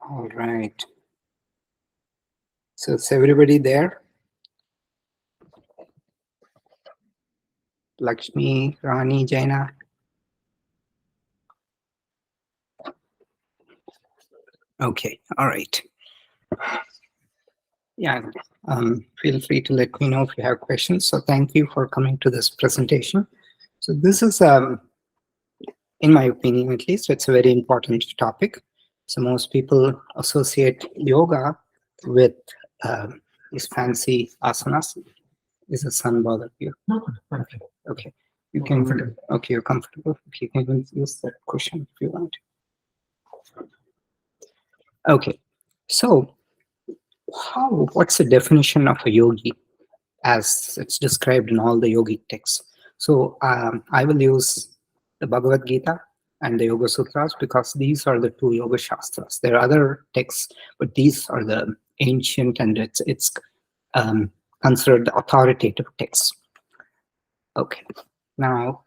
All right. So is everybody there? Lakshmi, Rani, Jaina? Okay, all right. Yeah, feel free to let me know if you have questions. So thank you for coming to this presentation. So this is, in my opinion at least, it's a very important topic. So most people associate yoga with these fancy asanas. Is the sun bother you? No, okay. Okay. You can, okay, you're comfortable. Okay, you can use that cushion if you want. Okay, so what's the definition of a yogi as it's described in all the yogic texts? So I will use the Bhagavad Gita and the Yoga Sutras because these are the two Yoga Shastras. There are other texts, but these are the ancient and it's considered the authoritative texts. Okay, now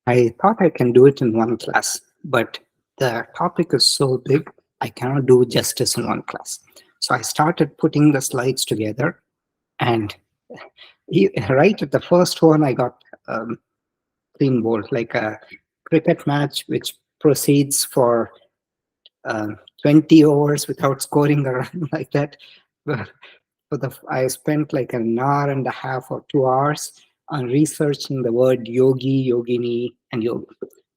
I thought I can do it in one class, but the topic is so big, I cannot do justice in one class. So I started putting the slides together, and right at the first one, I got clean board, like a cricket match which proceeds for 20 overs without scoring a run like that. I spent like an hour and a half or 2 hours on researching the word yogi, yogini, and yoga.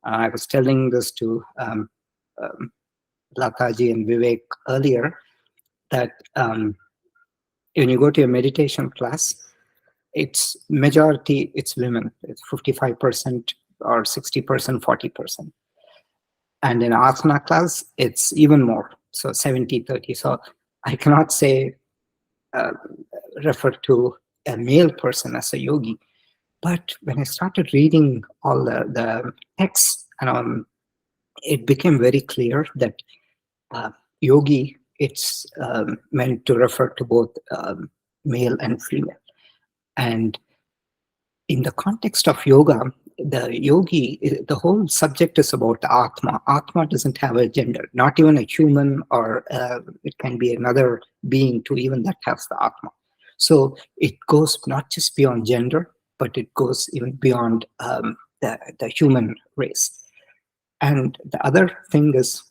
I was telling this to Lataji and Vivek earlier that when you go to a meditation class, it's majority, it's women. It's 55% or 60%, 40%. And in asana class, it's even more. So 70-30. So I cannot say, refer to a male person as a yogi. But when I started reading all the texts, it became very clear that yogi, it's meant to refer to both male and female. And in the context of yoga, the yogi, the whole subject is about Atma. Atma doesn't have a gender, not even a human, or it can be another being too, even that has the Atma. So it goes not just beyond gender, but it goes even beyond the human race. And the other thing is,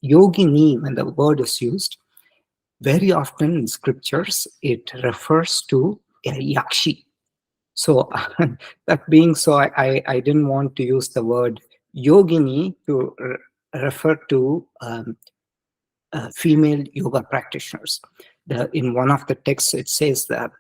yogini, when the word is used, very often in scriptures, it refers to a yakshi. So that being so, I didn't want to use the word yogini to refer to female yoga practitioners. In one of the texts, it says that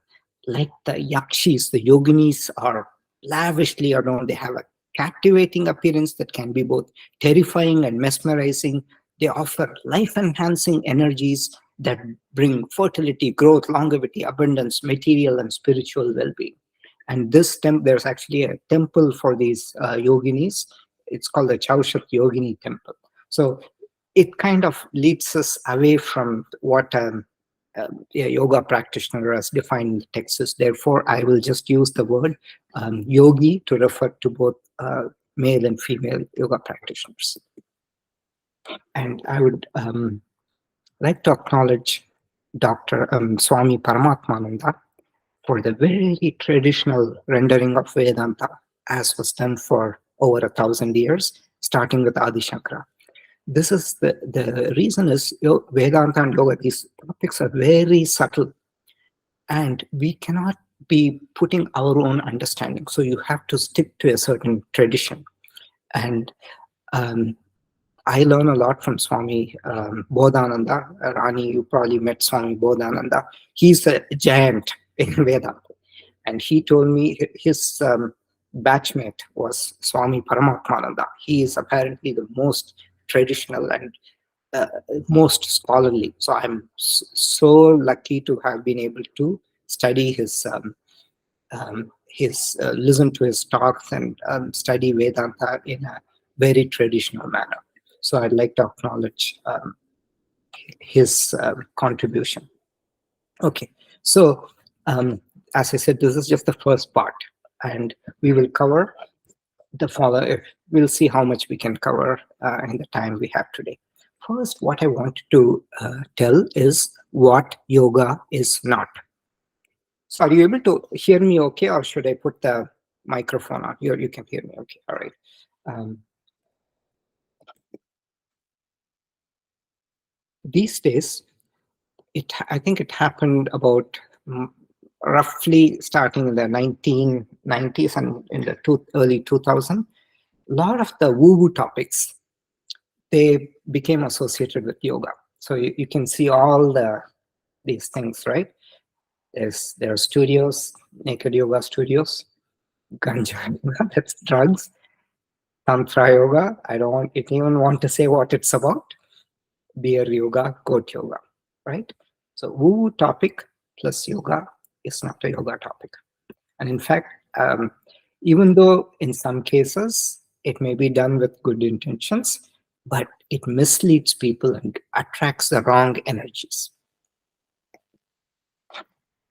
like the yakshis, the yoginis are lavishly adorned. They have a captivating appearance that can be both terrifying and mesmerizing. They offer life-enhancing energies that bring fertility, growth, longevity, abundance, material and spiritual well-being. And this there's actually a temple for these yoginis. It's called the Chaushat Yogini Temple. So it kind of leads us away from what a yoga practitioner has defined in the texts. Therefore, I will just use the word yogi to refer to both male and female yoga practitioners. And I would like to acknowledge Dr. Swami Paramatmananda for the very traditional rendering of Vedanta, as was done for over 1,000 years, starting with Adi Shankara. This is the reason is Vedanta and yoga, these topics are very subtle, and we cannot be putting our own understanding. So you have to stick to a certain tradition. And I learn a lot from Swami Bodhananda. Rani, you probably met Swami Bodhananda. He's a giant in Vedanta. And he told me his batchmate was Swami Paramatmananda. He is apparently the most traditional and most scholarly. So I'm so lucky to have been able to study listen to his talks and study Vedanta in a very traditional manner. So I'd like to acknowledge his contribution. Okay, so as I said, this is just the first part. and we will cover the follow. We'll see how much we can cover in the time we have today. First, what I want to tell is what yoga is not. So are you able to hear me okay, or should I put the microphone on? You can hear me okay. All right. These days, I think it happened about roughly starting in the 1990s and in the early 2000s. A lot of the woo-woo topics, they became associated with yoga. So you can see all these things, right? There are studios, naked yoga studios, ganja yoga, that's drugs, tantra yoga. I don't even want to say what it's about. Beer yoga, goat yoga, right? So woo topic plus yoga is not a yoga topic. And in fact, even though in some cases it may be done with good intentions, but it misleads people and attracts the wrong energies.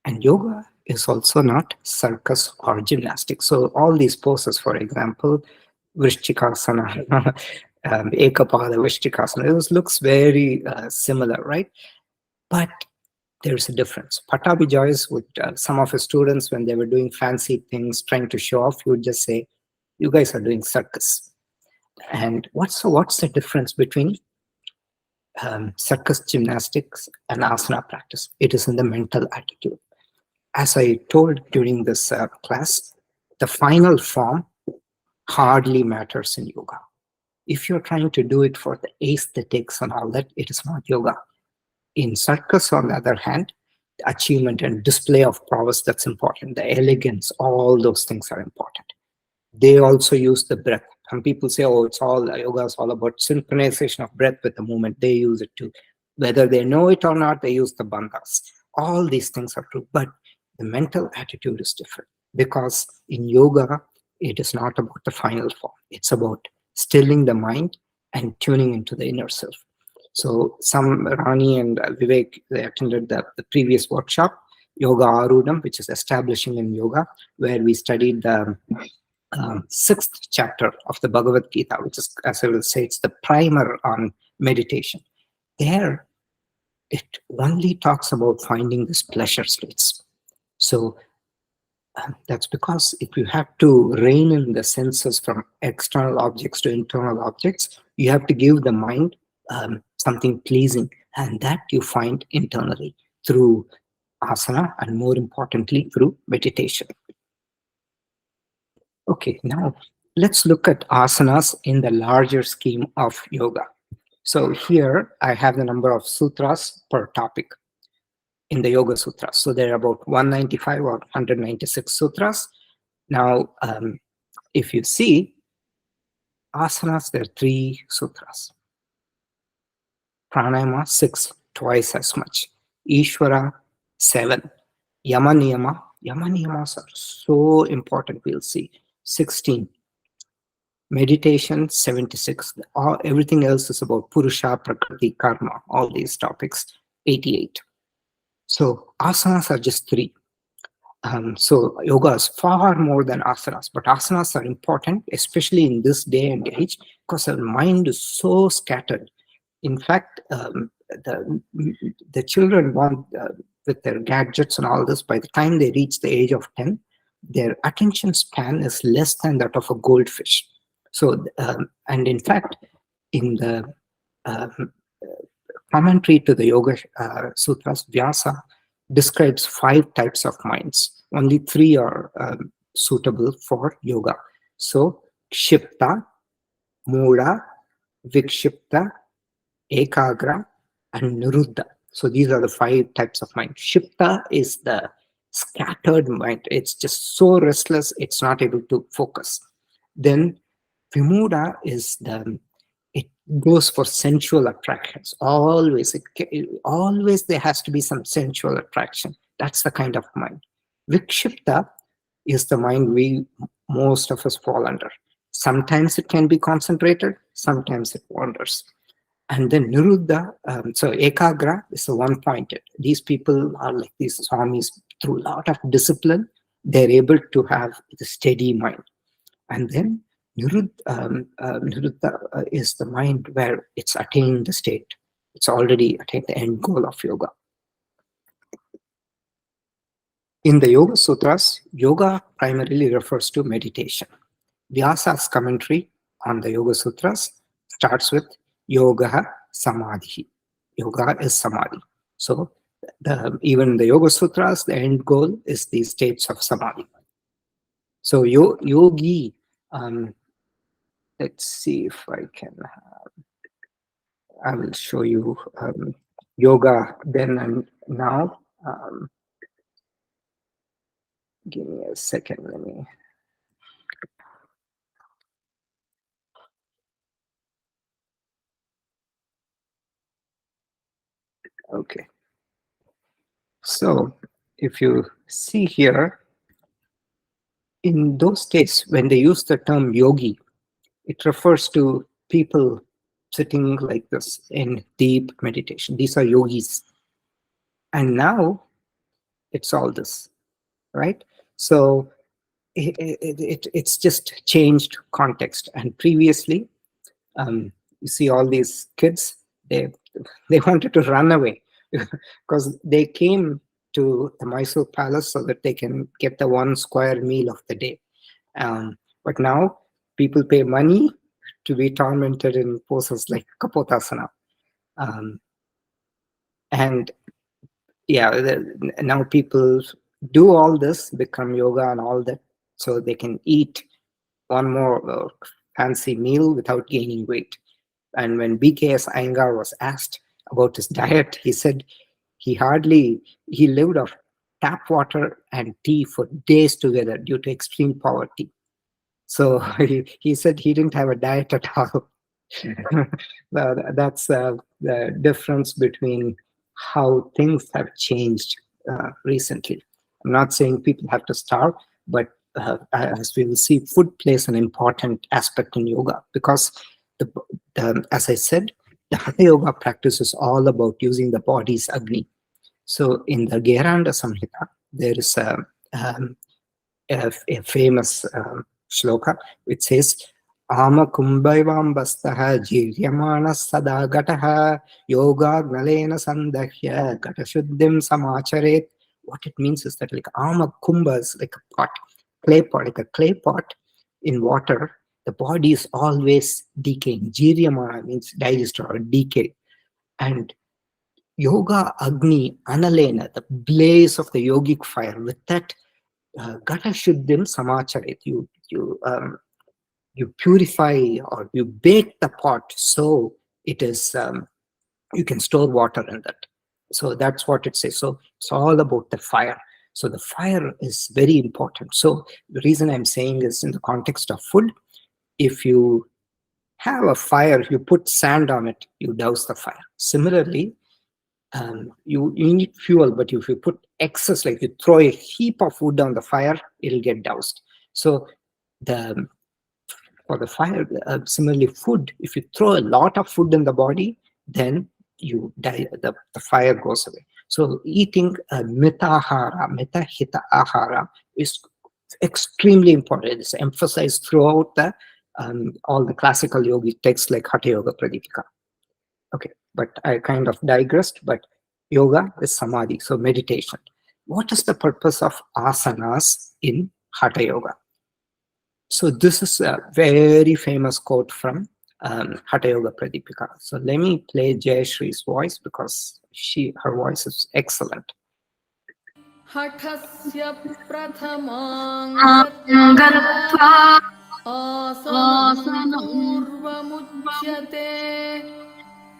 And yoga is also not circus or gymnastics. So all these poses, for example, Vrishchikasana, Ekapada Vrishchikasana, this looks very similar, right? But there's a difference. Patabi Joyce would, some of his students, when they were doing fancy things, trying to show off, he would just say, you guys are doing circus. And what's the difference between circus gymnastics and asana practice? It is in the mental attitude. As I told during this class, the final form hardly matters in yoga. If you're trying to do it for the aesthetics and all that, it is not yoga. In circus, on the other hand, the achievement and display of prowess, that's important. The elegance, all those things are important. They also use the breath. Some people say, oh, it's all yoga is all about synchronization of breath with the movement. They use it too. Whether they know it or not, they use the bandhas. All these things are true, but the mental attitude is different, because in yoga, it is not about the final form. It's about stilling the mind and tuning into the inner self. So Rani and Vivek, they attended the previous workshop, Yoga Arudam, which is establishing in yoga, where we studied the 6th chapter of the Bhagavad Gita, which is, as I will say, it's the primer on meditation. There, it only talks about finding these pleasure states. So that's because if you have to rein in the senses from external objects to internal objects, you have to give the mind something pleasing, and that you find internally through asana, and more importantly through meditation. Okay, now let's look at asanas in the larger scheme of yoga. So here I have the number of sutras per topic in the Yoga Sutras. So there are about 195 or 196 sutras. Now, if you see asanas, there are 3 sutras. Pranayama, 6, twice as much. Ishvara, 7. Yama-niyamas are so important, we'll see. 16. Meditation, 76. Everything else is about Purusha, Prakriti, Karma, all these topics, 88. So asanas are just 3. So yoga is far more than asanas, but asanas are important, especially in this day and age, because our mind is so scattered. In fact, the children want, with their gadgets and all this, by the time they reach the age of 10, their attention span is less than that of a goldfish. So, and in fact, in the commentary to the Yoga Sutras, Vyasa describes 5 types of minds. Only 3 are suitable for yoga. So, Kshipta, Mula, Vikshipta, Ekagra, and Niruddha. So these are the 5 types of mind. Kshipta is the scattered mind. It's just so restless, it's not able to focus. Then Vimuda is it goes for sensual attractions. Always there has to be some sensual attraction. That's the kind of mind. Vikshipta is the mind most of us fall under. Sometimes it can be concentrated, sometimes it wanders. And then Niruddha, so Ekagra is the one-pointed. These people are like these swamis through a lot of discipline. they're able to have the steady mind. And then Niruddha is the mind where it's attained the state. It's already attained the end goal of yoga. In the Yoga Sutras, yoga primarily refers to meditation. Vyasa's commentary on the Yoga Sutras starts with Yoga Samadhi. Yoga is Samadhi. So even the Yoga Sutras, the end goal is these states of Samadhi. So yogi, let's see if I can, I will show you yoga then and now. Give me a second, let me. Okay. So if you see here, in those days, when they use the term yogi, it refers to people sitting like this in deep meditation. These are yogis. And now it's all this, right? So it's just changed context. And previously, you see all these kids, they wanted to run away because they came to the Mysore palace so that they can get the one square meal of the day. But now people pay money to be tormented in poses like Kapotasana. And yeah, now people do all this, become yoga and all that, so they can eat one more fancy meal without gaining weight. And when BKS Iyengar was asked about his diet, he said he lived off tap water and tea for days together due to extreme poverty. So he said he didn't have a diet at all. That's the difference between how things have changed recently. I'm not saying people have to starve, but as we will see, food plays an important aspect in yoga because, as I said, the Hatha Yoga practice is all about using the body's Agni. So in the Geranda Samhita, there is a famous shloka which says, Ama kumbhaivam jiryamana sada gataha yoga gnalena sandahya gata shuddhim samacharet. What it means is that like ama kumbha is like a pot, clay pot, like a clay pot in water. The body is always decaying. Jiryamana means digest or decay. And yoga agni analena, the blaze of the yogic fire, with that gata shuddhim samacharet, you purify or you bake the pot so it is you can store water in that. So that's what it says. So it's all about the fire. So the fire is very important. So the reason I'm saying is in the context of food, if you have a fire, you put sand on it, you douse the fire. Similarly, you need fuel, but if you put excess, like you throw a heap of wood on the fire, it'll get doused. So for the fire, similarly food, if you throw a lot of food in the body, then you die, the fire goes away. So eating mitahara, mitahita ahara is extremely important. It's emphasized throughout all the classical yogic texts like Hatha Yoga Pradipika. Okay, but I kind of digressed, but yoga is samadhi, so meditation. What is the purpose of asanas in Hatha Yoga? So this is a very famous quote from Hatha Yoga Pradipika. So let me play Jayashree's voice because her voice is excellent. Hathasya prathamang gatva asanam purvamuchyate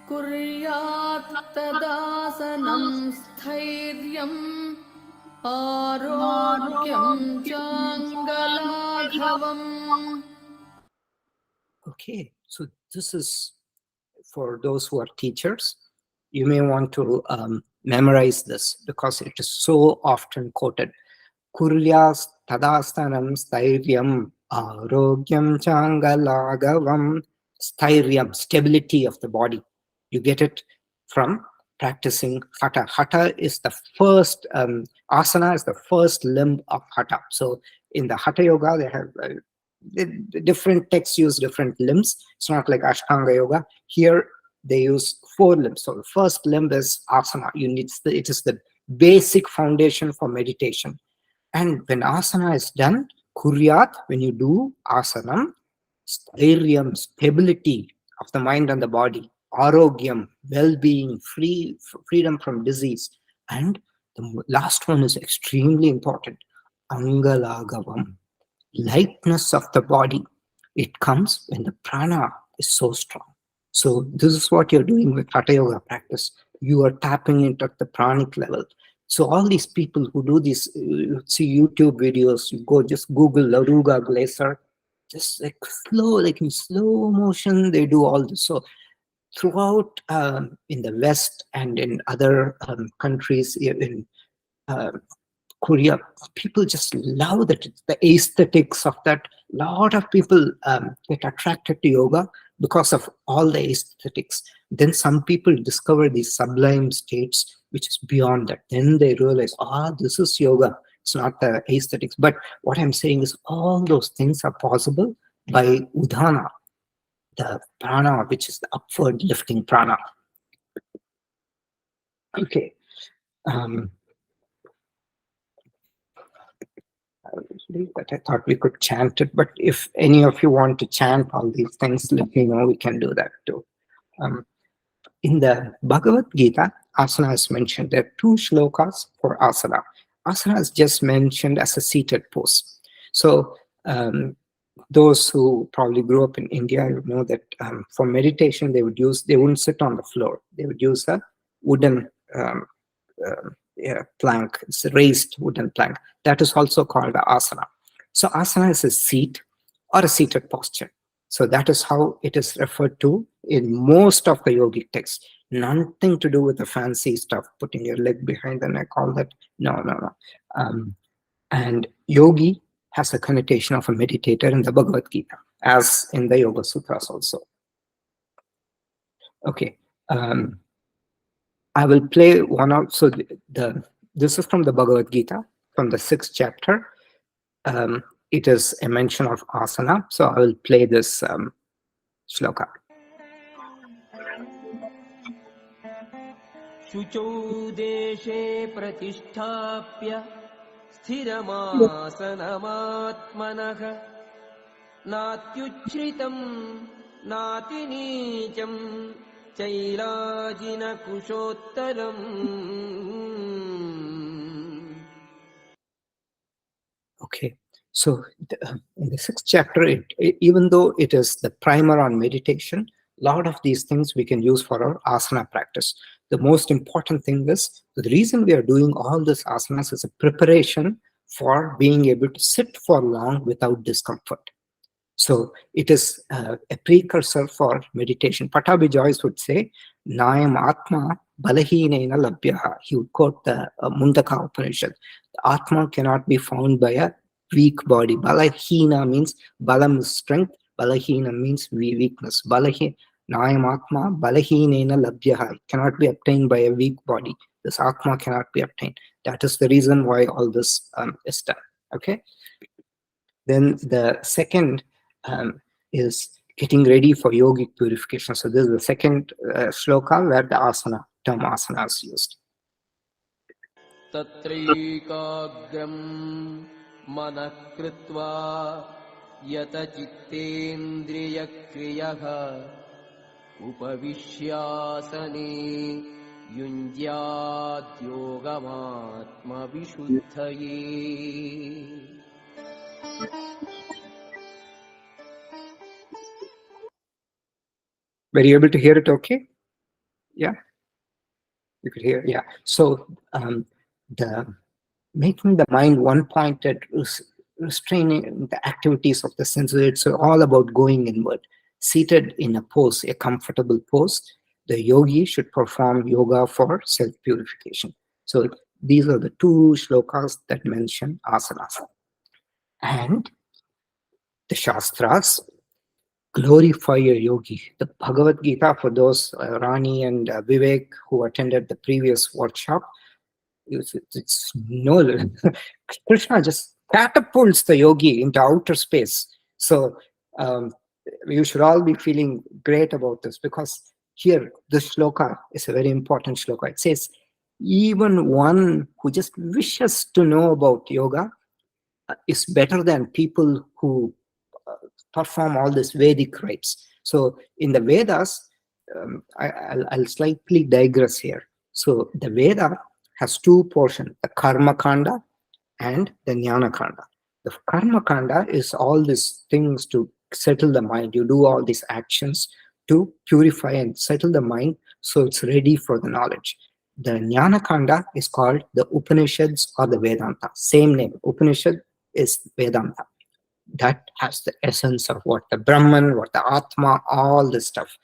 kuryat tadasanam sthiryam arogyam changalaghavam. Okay, so this is for those who are teachers. You may want to memorize this because it is so often quoted. Kuryas tadastanam stairyam arogyam changalagavam. Stairyam, stability of the body. You get it from practicing Hatha. Hatha is the first, asana is the first limb of Hatha. So in the Hatha Yoga, they have the different texts use different limbs. It's not like Ashtanga Yoga. Here they use 4 limbs. So the first limb is asana. It is the basic foundation for meditation. And when asana is done, kuryat, when you do asanam, stairyam, stability of the mind and the body, arogyam, well-being, freedom from disease. And the last one is extremely important, angalagavam, lightness of the body. It comes when the prana is so strong. So this is what you're doing with Hatha Yoga practice. You are tapping into the pranic level. So all these people who do these, see YouTube videos, you go just Google Laruga Glacier, just like in slow motion, they do all this. So throughout in the West and in other countries, in Korea, people just love that. The aesthetics of that. A lot of people get attracted to yoga because of all the aesthetics. Then some people discover these sublime states, which is beyond that. Then they realize, this is yoga. It's not the aesthetics. But what I'm saying is all those things are possible by udhana, the prana, which is the upward lifting prana. Okay. But I thought we could chant it. But if any of you want to chant all these things, let me know. We can do that too. In the Bhagavad Gita, asana is mentioned. There are 2 shlokas for asana. Asana is just mentioned as a seated pose. So those who probably grew up in India know that for meditation they wouldn't sit on the floor. They would use a wooden plank. It's a raised wooden plank. That is also called asana. So asana is a seat or a seated posture. So that is how it is referred to in most of the yogic texts. Nothing to do with the fancy stuff, putting your leg behind the neck, all that. No. And yogi has a connotation of a meditator in the Bhagavad Gita, as in the Yoga Sutras also. Okay. I will play one out. So this is from the Bhagavad Gita, from the 6th chapter. It is a mention of asana. So I will play this shloka. Shucho deshe pratisthapya sthiramasanamatmanah natyuchritam natinicham chailajina kushottaram. Okay, so in the 6th chapter, even though it is the primer on meditation, a lot of these things we can use for our asana practice. The most important thing is, the reason we are doing all this asanas is a preparation for being able to sit for long without discomfort. So it is a precursor for meditation. Patabi Joyce would say, Nayam Atma Balahinena Labhyaha. He would quote the Mundaka Upanishad. The Atma cannot be found by a weak body. Balahina means balam is strength. Balahina means weakness. Nayam Atma Balahinena Labhyaha. It cannot be obtained by a weak body. This Atma cannot be obtained. That is the reason why all this is done. Okay. Then the second is getting ready for yogic purification. So this is the second shloka where the term asana is used. Tatrikagram manakritva yata chittendriya kriyaha upavishyasane yunjyat yogamatma vishuddhaye. Were you able to hear it okay? Yeah? You could hear, yeah. So the making the mind one-pointed, restraining the activities of the senses, it's all about going inward. Seated in a pose, a comfortable pose, the yogi should perform yoga for self-purification. So these are the 2 shlokas that mention asanas. And the Shastras glorify a yogi. The Bhagavad Gita, for those Rani and Vivek who attended the previous workshop, it's no Krishna just catapults the yogi into outer space. So um, you should all be feeling great about this, because here this shloka is a very important shloka. It says, even one who just wishes to know about yoga is better than people who perform all these Vedic rites. So in the Vedas, I'll slightly digress here. So the Veda has two portions, the Karma Kanda and the Jnana Kanda. The Karma Kanda is all these things to settle the mind. You do all these actions to purify and settle the mind so it's ready for the knowledge. The Jnana Kanda is called the Upanishads or the Vedanta. Same name. Upanishad is Vedanta. That has the essence of what the Brahman, what the Atma, all this stuff.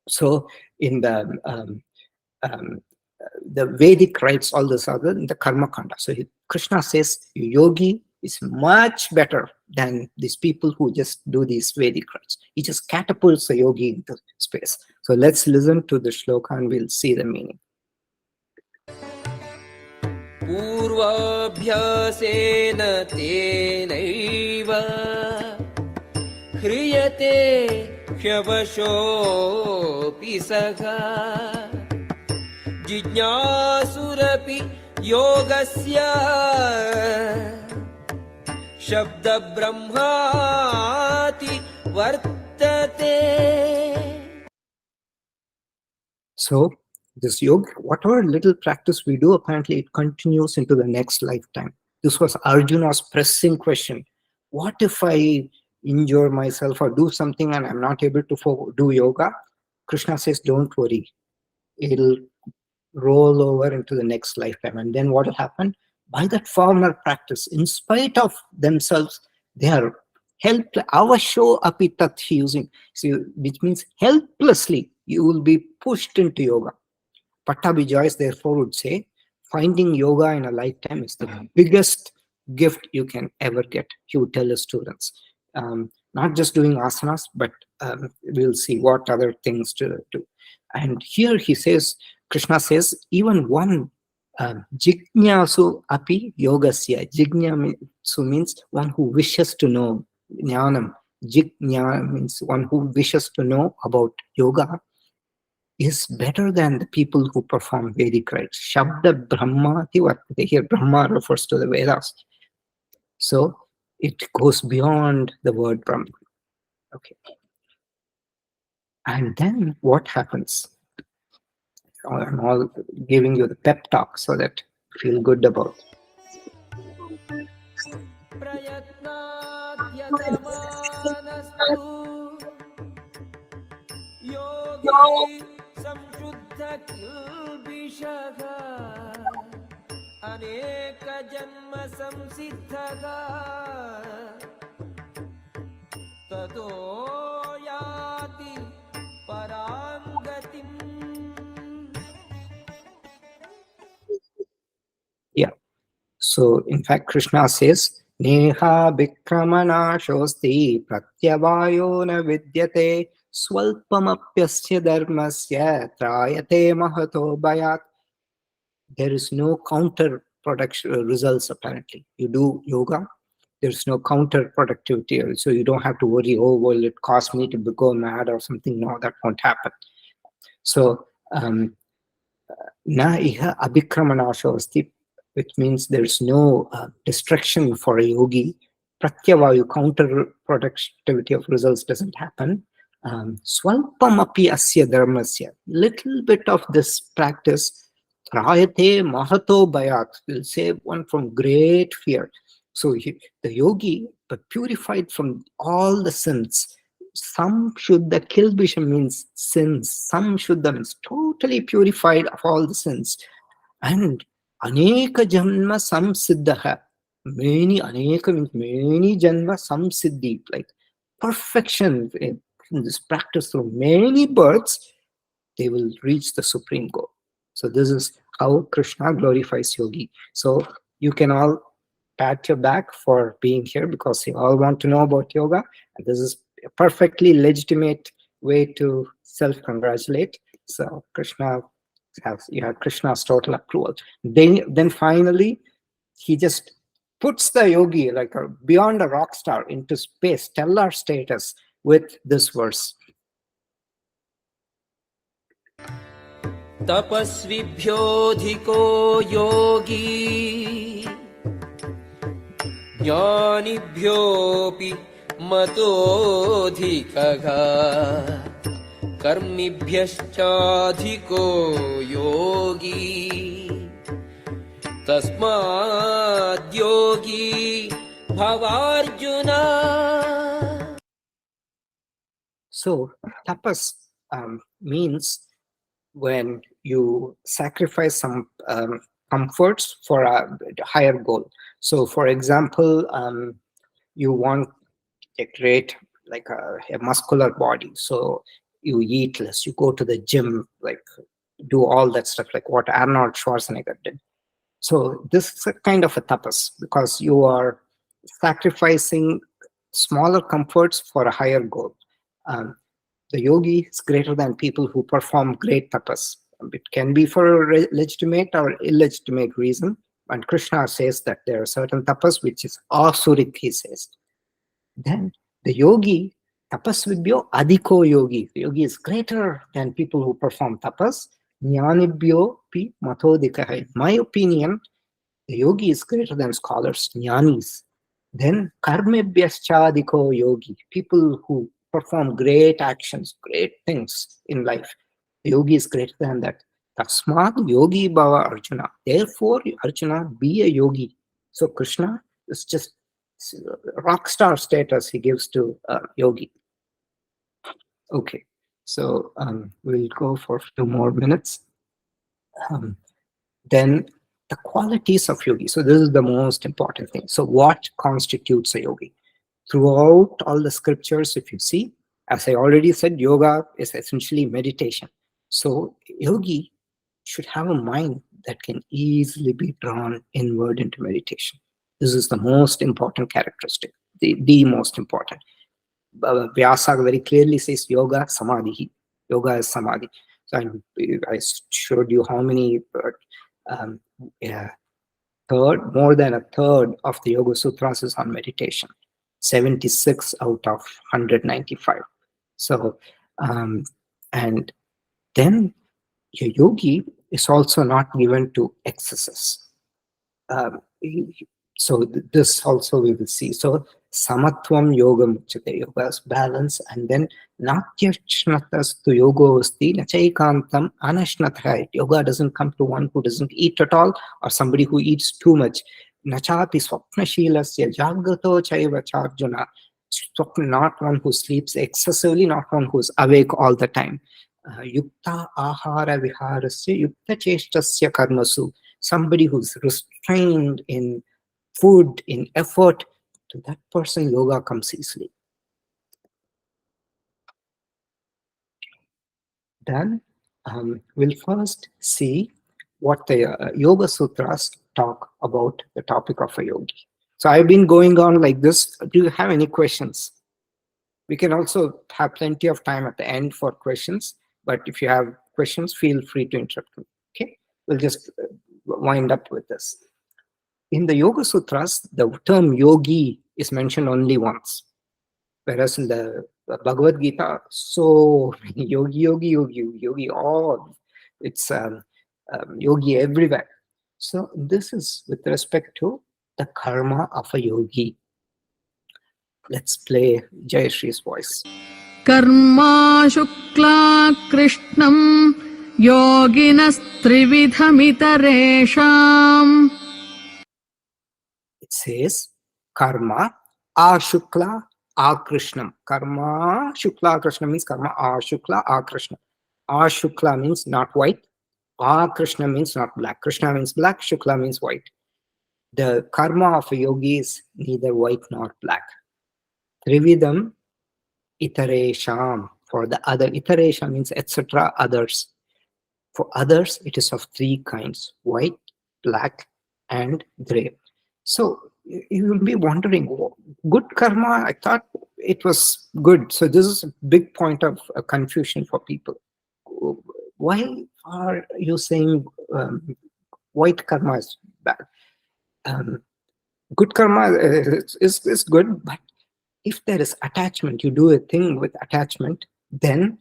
So in the Vedic rites, all this other in the Karma Kanda. So Krishna says yogi is much better than these people who just do these Vedic rites. He just catapults the yogi into space. So let's listen to the shloka and we'll see the meaning. पूर्वाभ्यासेन तेनैव ह्रियते ह्यवशोऽपि सः जिज्ञासुरपि योगस्य शब्दब्रह्माति वर्तते. So this yoga, whatever little practice we do, apparently it continues into the next lifetime. This was Arjuna's pressing question. What if I injure myself or do something and I'm not able to do yoga? Krishna says, don't worry. It'll roll over into the next lifetime. And then what will happen? By that former practice, in spite of themselves, they are helped. Avasho apitat using, which means helplessly you will be pushed into yoga. Pattabhi Joyce, therefore, would say, finding yoga in a lifetime is the biggest gift you can ever get. He would tell his students. Not just doing asanas, but we'll see what other things to do. And here he says, Krishna says, even one jignyasu api yogasya. Jignyasu means one who wishes to know. Jnanam. Jignya means one who wishes to know about yoga is better than the people who perform Vedic rites. Shabda Brahmati Vartate. Here Brahma refers to the Vedas. So it goes beyond the word Brahma. Okay. And then what happens? I'm all giving you the pep talk so that you feel good about it. Yogi samshuddha kilbishah aneka janma samsiddhaga tato yati parangatim. Yeah. So in fact, Krishna says, Neha Bikramana Shosti Pratyavayo na Vidyate Swalpamapyasya Dharmasya Trayate Mahato Bhayat. There is no counter production results apparently. You do yoga, there's no counter productivity, so you don't have to worry, oh, will it cost me to go mad or something? No, that won't happen. So na iha abhikramanasho asti, which means there's no distraction for a yogi. Pratyavayu, counter productivity of results doesn't happen. Swalpam api asya dharmasya, little bit of this practice, trayate mahato bhayat, will save one from great fear. So the yogi, but purified from all the sins. Some shuddha, kilbisha means sins. Some shuddha means totally purified of all the sins. And aneka janma samsiddha. Many, aneka means many janma samsiddhi, like perfection in this practice through many births, they will reach the supreme goal. So this is how Krishna glorifies yogi. So you can all pat your back for being here because you all want to know about yoga. And this is perfectly legitimate way to self-congratulate. So Krishna you have Krishna's total approval. Then finally, he just puts the yogi like beyond a rock star into space, stellar status with this verse. तपस्विभ्योऽधिको Yogi ज्ञानिभ्योऽपि मतोऽधिकः कर्मिभ्यश्चाधिको Yogi तस्माद्योगी भवार्जुन. So tapas means when you sacrifice some comforts for a higher goal. So for example, you want a great, like a muscular body, so you eat less, you go to the gym, like do all that stuff, like what Arnold Schwarzenegger did. So this is a kind of a tapas, because you are sacrificing smaller comforts for a higher goal. The yogi is greater than people who perform great tapas. It can be for a legitimate or illegitimate reason. And Krishna says that there are certain tapas which is asuric, he says. Then the yogi, tapasvibhyo adhiko yogi. The yogi is greater than people who perform tapas. Jnanibhyo pi matodikaha. In my opinion, the yogi is greater than scholars, jnanis. Then karmebhyaschadiko yogi. People who perform great actions, great things in life. The yogi is greater than that. Tasmad yogi bhava Arjuna. Therefore, Arjuna, be a yogi. So Krishna is just rock star status he gives to yogi. Okay, so we'll go for a few more minutes. Then the qualities of yogi. So this is the most important thing. So what constitutes a yogi? Throughout all the scriptures, if you see, as I already said, yoga is essentially meditation. So yogi should have a mind that can easily be drawn inward into meditation. This is the most important characteristic, the most important. Vyasa very clearly says yoga samadhi. Yoga is samadhi. So I showed you how many more than a third of the Yoga Sutras is on meditation. 76 out of 195. So, and then your yogi is also not given to excesses. So this also we will see. So samatvam yoga muchate, yoga is balance, and then natyashnatas tu yogo asti nachaikantam anashnatha. Yoga doesn't come to one who doesn't eat at all or somebody who eats too much. Nachapi swapnashilasya jagrato chaiva charjuna. Not one who sleeps excessively, not one who is awake all the time. Yukta ahara viharasya yukta cheshtasya karmasu. Somebody who's restrained in food, in effort, to that person yoga comes easily. Then we'll first see what the Yoga Sutras talk about the topic of a yogi. So I've been going on like this. Do you have any questions? We can also have plenty of time at the end for questions, but if you have questions, feel free to interrupt me. Okay, we'll just wind up with this. In the Yoga Sutras, the term yogi is mentioned only once, whereas in the Bhagavad Gita, so many yogi, all it's yogi everywhere. So this is with respect to the karma of a yogi. Let's play Jayashree's voice. Karma shukla krishnam yoginas trividhamitaresham. It says karma ashukla akrishnam. Karma shukla krishna means karma ashukla akrishna. Ashukla means not white. Krishna means not black. Krishna means black. Shukla means white. The karma of a yogi is neither white nor black. Trividam itaresham. For the other, itaresha means etc. others. For others, it is of three kinds: white, black, and gray. So you will be wondering, good karma, I thought it was good. So this is a big point of confusion for people. Why are you saying white karma is bad? Good karma is good, but if there is attachment, you do a thing with attachment, then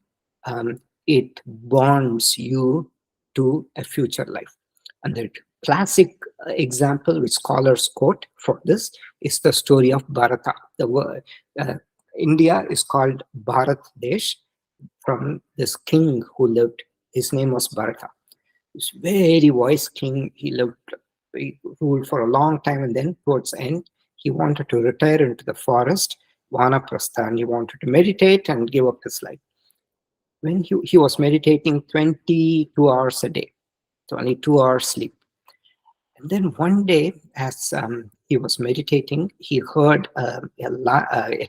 it bonds you to a future life. And the classic example which scholars quote for this is the story of Bharata. The word India is called Bharat Desh from this king who lived. His name was Bharata. This very wise king. He ruled for a long time, and then towards the end, he wanted to retire into the forest, Vanaprastha, and he wanted to meditate and give up his life. When he was meditating 22 hours a day, so only 2 hours sleep. And then one day, as he was meditating, he heard a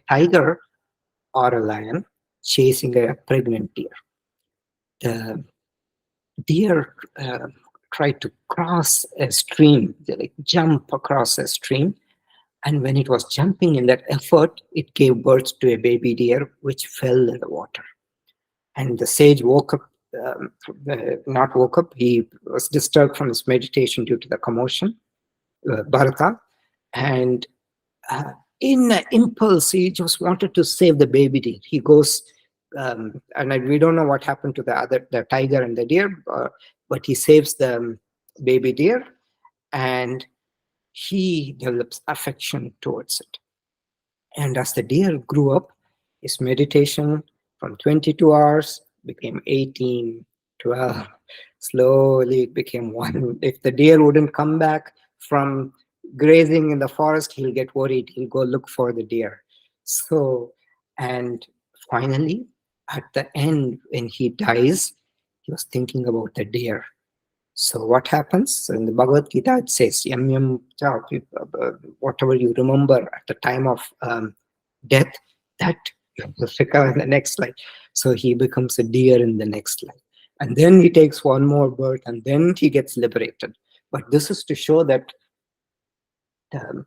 tiger or a lion chasing a pregnant deer. The deer tried to cross a stream, they jump across a stream. And when it was jumping in that effort, it gave birth to a baby deer, which fell in the water. And the sage woke up, not woke up, he was disturbed from his meditation due to the commotion, Bharata. And in an impulse, he just wanted to save the baby deer. He goes, and we don't know what happened to the tiger and the deer, but he saves the baby deer, and he develops affection towards it. And as the deer grew up, his meditation from 22 hours became 18, 12. Slowly it became 1. If the deer wouldn't come back from grazing in the forest, he'll get worried. He'll go look for the deer. So, and finally, at the end, when he dies, he was thinking about the deer. So what happens? So in the Bhagavad Gita, it says, yam yam cha, whatever you remember at the time of death, that you will recover in the next life. So he becomes a deer in the next life. And then he takes one more birth, and then he gets liberated. But this is to show that you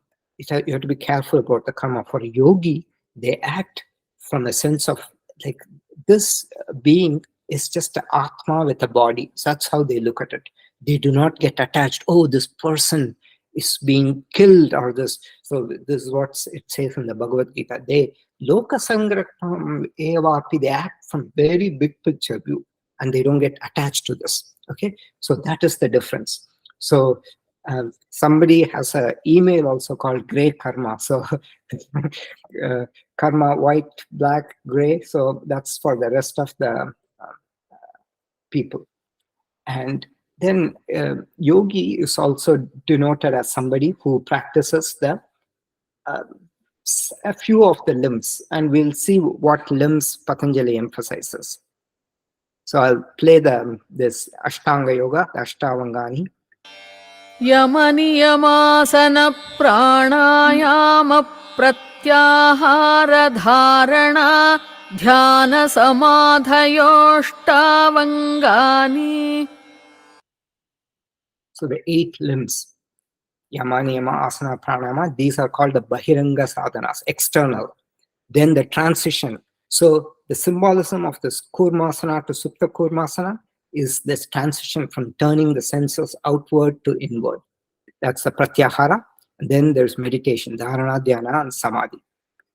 have to be careful about the karma. For a yogi, they act from a sense of like this being is just an atma with a body. So that's how they look at it. They do not get attached. Oh, this person is being killed, or this. So this is what it says in the Bhagavad Gita. They loka sangratam evapi. They act from very big picture view, and they don't get attached to this. Okay, so that is the difference. So somebody has an email also called gray karma. So karma, white, black, gray. So that's for the rest of the people. And then yogi is also denoted as somebody who practices the a few of the limbs, and we'll see what limbs Patanjali emphasizes. So I'll play this Ashtanga Yoga, the Ashtavangani. यमनियमासन प्राणायाम प्रत्याहार धारणा ध्यान समाधयोष्टावंगानि. So the 8 limbs, yama, niyama, asana, pranayama, these are called the bahiranga sadhanas, external. Then the transition. So the symbolism of this kurmasana to supta kurmasana is this transition from turning the senses outward to inward. That's the pratyahara. And then there's meditation, dharana, dhyana, and samadhi.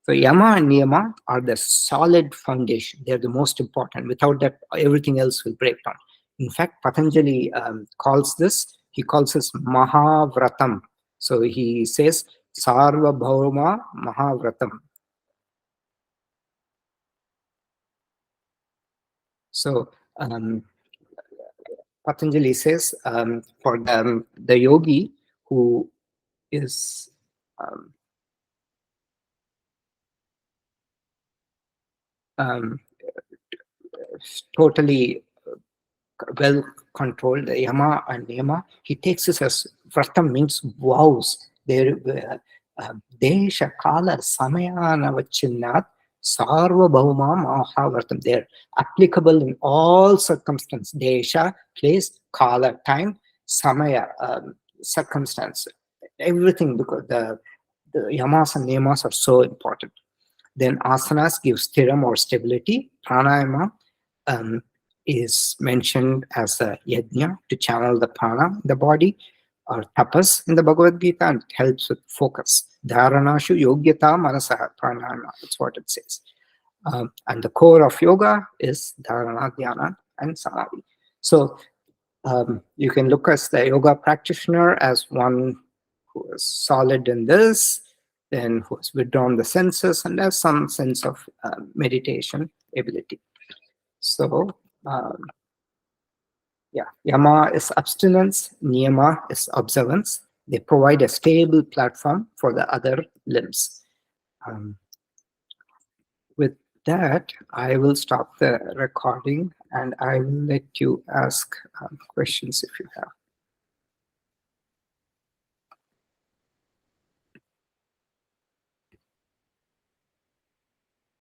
So yama and niyama are the solid foundation. They're the most important. Without that, everything else will break down. In fact, Patanjali calls this Mahavratam. So he says Sarvabhauma Mahavratam. So Patanjali says for the yogi who is totally well controlled, the yama and niyama, he takes this as vratam means vows. Desha kala samayanavachinnat sarvabhauma mahavratam. They're applicable in all circumstances. Desha, place, kala, time, samaya, circumstance, everything, because the yamas and niyamas are so important. Then asanas give stiram or stability. Pranayama is mentioned as a yajna to channel the prana in the body, or tapas in the Bhagavad Gita, and it helps with focus. Dharanashu yogyata manasaha pranayama, that's what it says. And the core of yoga is dharana, dhyana, and samadhi. So you can look at the yoga practitioner as one who is solid in this, then who has withdrawn the senses and has some sense of meditation ability. So, yeah, yama is abstinence, niyama is observance. They provide a stable platform for the other limbs. With that, I will stop the recording and I will let you ask questions if you have.